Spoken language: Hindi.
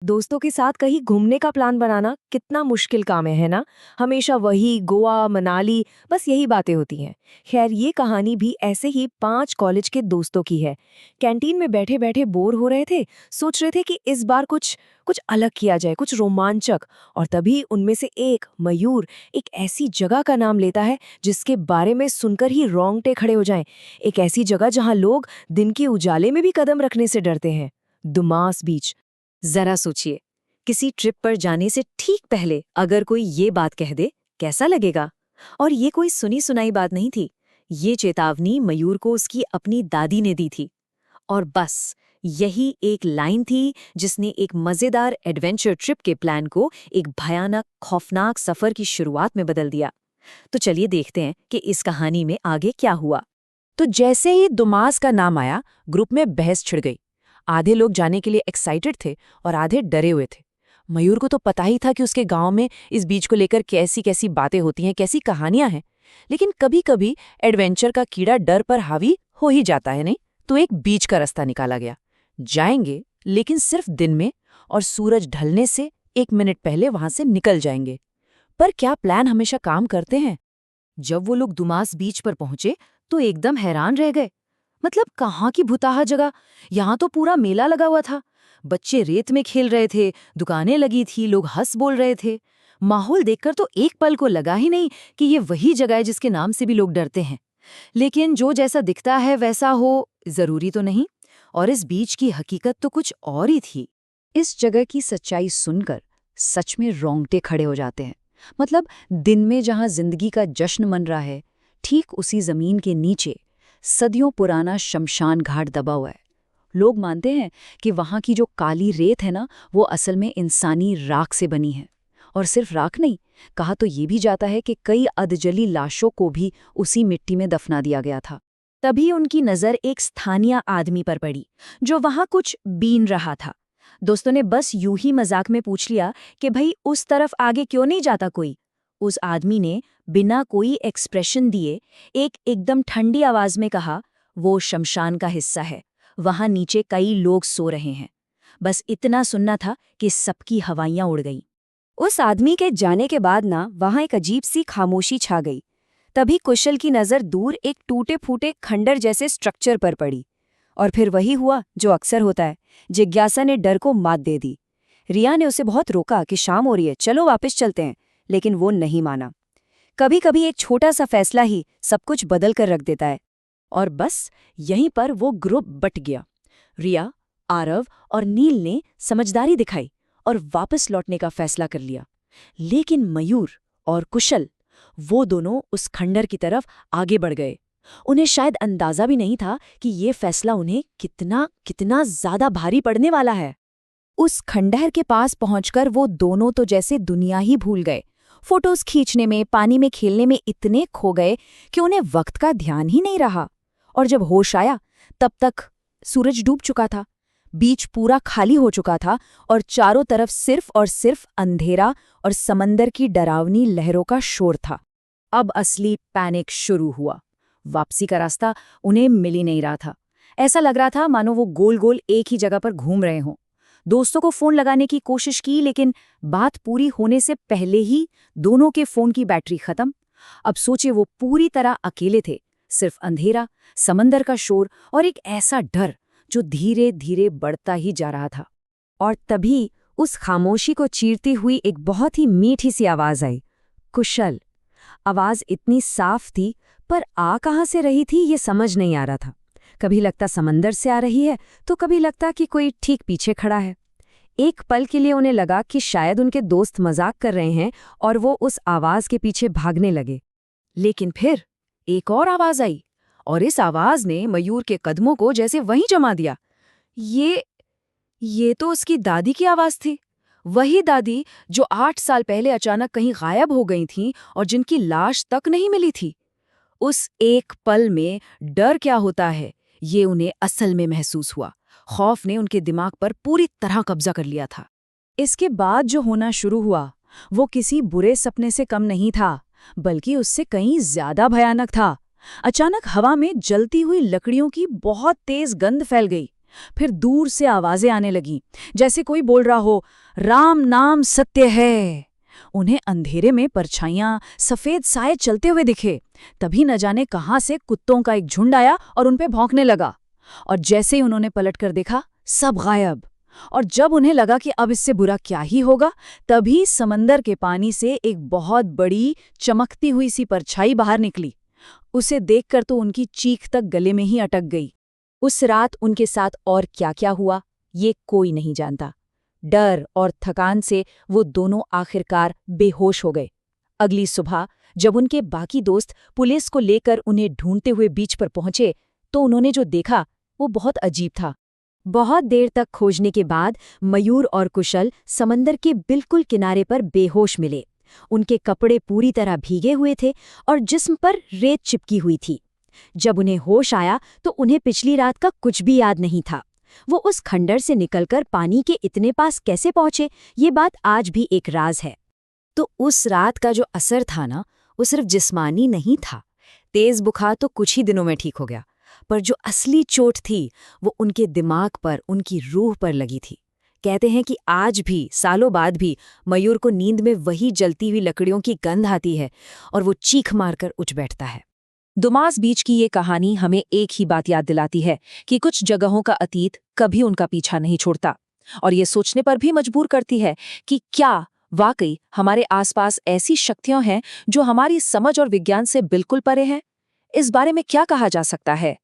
दोस्तों के साथ कहीं घूमने का प्लान बनाना कितना मुश्किल काम है ना। हमेशा वही गोवा मनाली, बस यही बातें होती हैं। खैर, ये कहानी भी ऐसे ही 5 कॉलेज के दोस्तों की है। कैंटीन में बैठे बैठे बोर हो रहे थे, सोच रहे थे कि इस बार कुछ कुछ अलग किया जाए, कुछ रोमांचक। और तभी उनमें से एक मयूर एक ऐसी जगह का नाम लेता है जिसके बारे में सुनकर ही रोंगटे खड़े हो जाएं। एक ऐसी जगह जहां लोग दिन के उजाले में भी कदम रखने से डरते हैं। दुमास बीच। जरा सोचिए, किसी ट्रिप पर जाने से ठीक पहले अगर कोई ये बात कह दे, कैसा लगेगा। और ये कोई सुनी सुनाई बात नहीं थी। ये चेतावनी मयूर को उसकी अपनी दादी ने दी थी। और बस यही एक लाइन थी जिसने एक मजेदार एडवेंचर ट्रिप के प्लान को एक भयानक खौफनाक सफर की शुरुआत में बदल दिया। तो चलिए देखते हैं कि इस कहानी में आगे क्या हुआ। तो जैसे ही दुमास का नाम आया, ग्रुप में बहस छिड़ गई। आधे लोग जाने के लिए एक्साइटेड थे और आधे डरे हुए थे। मयूर को तो पता ही था कि उसके गांव में इस बीच को लेकर कैसी कैसी बातें होती हैं, कैसी कहानियां हैं। लेकिन कभी कभी एडवेंचर का कीड़ा डर पर हावी हो ही जाता है, नहीं? तो एक बीच का रास्ता निकाला गया। जाएंगे, लेकिन सिर्फ दिन में, और सूरज ढलने से 1 मिनट पहले वहां से निकल जाएंगे। पर क्या प्लान हमेशा काम करते हैं? जब वो लोग दुमास बीच पर पहुंचे तो एकदम हैरान रह गए। मतलब कहाँ की भुताहा जगह। यहाँ तो पूरा मेला लगा हुआ था। बच्चे रेत में खेल रहे थे, दुकानें लगी थी, लोग हंस बोल रहे थे। माहौल देखकर तो एक पल को लगा ही नहीं कि ये वही जगह है जिसके नाम से भी लोग डरते हैं। लेकिन जो जैसा दिखता है वैसा हो, जरूरी तो नहीं। और इस बीच की हकीकत तो कुछ और ही थी। इस जगह की सच्चाई सुनकर सच में रोंगटे खड़े हो जाते हैं। मतलब दिन में जहां जिंदगी का जश्न मन रहा है, ठीक उसी जमीन के नीचे सदियों पुराना शमशान घाट दबा हुआ है। लोग मानते हैं कि वहां की जो काली रेत है ना, वो असल में इंसानी राख से बनी है। और सिर्फ राख नहीं, कहा तो ये भी जाता है कि कई अधजली लाशों को भी उसी मिट्टी में दफना दिया गया था। तभी उनकी नजर एक स्थानीय आदमी पर पड़ी जो वहां कुछ बीन रहा था। दोस्तों ने बस यूं ही मजाक में पूछ लिया कि भाई उस तरफ आगे क्यों नहीं जाता कोई। उस आदमी ने बिना कोई एक्सप्रेशन दिए एकदम ठंडी आवाज में कहा, वो शमशान का हिस्सा है, वहां नीचे कई लोग सो रहे हैं। बस इतना सुनना था कि सबकी हवाइयां उड़ गईं। उस आदमी के जाने के बाद ना वहां एक अजीब सी खामोशी छा गई। तभी कुशल की नजर दूर एक टूटे फूटे खंडर जैसे स्ट्रक्चर पर पड़ी। और फिर वही हुआ जो अक्सर होता है, जिज्ञासा ने डर को मात दे दी। रिया ने उसे बहुत रोका कि शाम हो रही है, चलो वापस चलते हैं, लेकिन वो नहीं माना। कभी कभी एक छोटा सा फैसला ही सब कुछ बदल कर रख देता है। और बस यहीं पर वो ग्रुप बट गया। रिया, आरव और नील ने समझदारी दिखाई और वापस लौटने का फैसला कर लिया। लेकिन मयूर और कुशल, वो दोनों उस खंडर की तरफ आगे बढ़ गए। उन्हें शायद अंदाजा भी नहीं था कि ये फैसला उन्हें कितना कितना ज्यादा भारी पड़ने वाला है। उस खंडहर के पास पहुंचकर वो दोनों तो जैसे दुनिया ही भूल गए। फोटोज खींचने में, पानी में खेलने में इतने खो गए कि उन्हें वक्त का ध्यान ही नहीं रहा। और जब होश आया, तब तक सूरज डूब चुका था, बीच पूरा खाली हो चुका था और चारों तरफ सिर्फ और सिर्फ अंधेरा और समंदर की डरावनी लहरों का शोर था। अब असली पैनिक शुरू हुआ। वापसी का रास्ता उन्हें मिल ही नहीं रहा था। ऐसा लग रहा था मानो वो गोल गोल एक ही जगह पर घूम रहे हों। दोस्तों को फोन लगाने की कोशिश की, लेकिन बात पूरी होने से पहले ही दोनों के फोन की बैटरी खत्म। अब सोचे, वो पूरी तरह अकेले थे। सिर्फ अंधेरा, समंदर का शोर और एक ऐसा डर जो धीरे धीरे बढ़ता ही जा रहा था। और तभी उस खामोशी को चीरती हुई एक बहुत ही मीठी सी आवाज आई, कुशल। आवाज इतनी साफ थी, पर आ कहाँ से रही थी ये समझ नहीं आ रहा था। कभी लगता समंदर से आ रही है, तो कभी लगता कि कोई ठीक पीछे खड़ा है। एक पल के लिए उन्हें लगा कि शायद उनके दोस्त मजाक कर रहे हैं और वो उस आवाज के पीछे भागने लगे। लेकिन फिर एक और आवाज आई, और इस आवाज ने मयूर के कदमों को जैसे वहीं जमा दिया। ये तो उसकी दादी की आवाज थी। वही दादी जो 8 साल पहले अचानक कहीं गायब हो गई थीं और जिनकी लाश तक नहीं मिली थी। उस एक पल में डर क्या होता है, ये उन्हें असल में महसूस हुआ। खौफ ने उनके दिमाग पर पूरी तरह कब्जा कर लिया था। इसके बाद जो होना शुरू हुआ, वो किसी बुरे सपने से कम नहीं था, बल्कि उससे कहीं ज्यादा भयानक था। अचानक हवा में जलती हुई लकड़ियों की बहुत तेज गंध फैल गई। फिर दूर से आवाजें आने लगीं, जैसे कोई बोल रहा हो, राम नाम सत्य है। उन्हें अंधेरे में परछाइयां, सफेद साए चलते हुए दिखे। तभी न जाने कहां से कुत्तों का एक झुंड आया और उनपे भौंकने लगा। और जैसे ही उन्होंने पलटकर देखा, सब गायब। और जब उन्हें लगा कि अब इससे बुरा क्या ही होगा, तभी समंदर के पानी से एक बहुत बड़ी चमकती हुई सी परछाई बाहर निकली। उसे देखकर तो उनकी चीख तक गले में ही अटक गई। उस रात उनके साथ और क्या-क्या हुआ, ये कोई नहीं जानता। डर और थकान से वो दोनों आखिरकार बेहोश हो गए। अगली सुबह जब उनके बाकी दोस्त पुलिस को लेकर उन्हें ढूंढते हुए बीच पर पहुंचे, तो उन्होंने जो देखा वो बहुत अजीब था। बहुत देर तक खोजने के बाद मयूर और कुशल समंदर के बिल्कुल किनारे पर बेहोश मिले। उनके कपड़े पूरी तरह भीगे हुए थे और जिस्म पर रेत चिपकी हुई थी। जब उन्हें होश आया तो उन्हें पिछली रात का कुछ भी याद नहीं था। वो उस खंडर से निकलकर पानी के इतने पास कैसे पहुंचे, ये बात आज भी एक राज है। तो उस रात का जो असर था ना, वो सिर्फ जिस्मानी नहीं था। तेज बुखार तो कुछ ही दिनों में ठीक हो गया, पर जो असली चोट थी वो उनके दिमाग पर, उनकी रूह पर लगी थी। कहते हैं कि आज भी, सालों बाद भी, मयूर को नींद में वही जलती हुई लकड़ियों की गंध आती है और वो चीख मारकर उठ बैठता है। दुमास बीच की ये कहानी हमें एक ही बात याद दिलाती है कि कुछ जगहों का अतीत कभी उनका पीछा नहीं छोड़ता, और ये सोचने पर भी मजबूर करती है कि क्या वाकई हमारे आसपास ऐसी शक्तियां हैं जो हमारी समझ और विज्ञान से बिल्कुल परे हैं। इस बारे में क्या कहा जा सकता है?